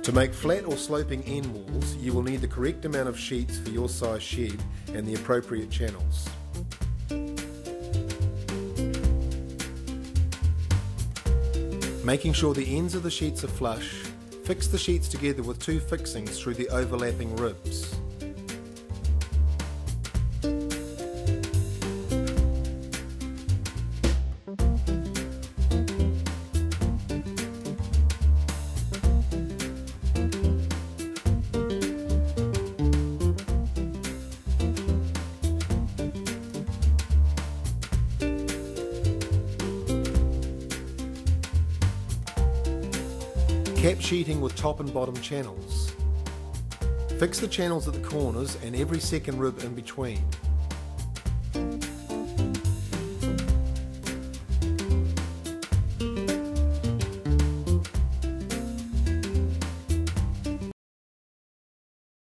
To make flat or sloping end walls, you will need the correct amount of sheets for your size shed and the appropriate channels. Making sure the ends of the sheets are flush, fix the sheets together with two fixings through the overlapping ribs. Cap sheeting with top and bottom channels. Fix the channels at the corners and every second rib in between.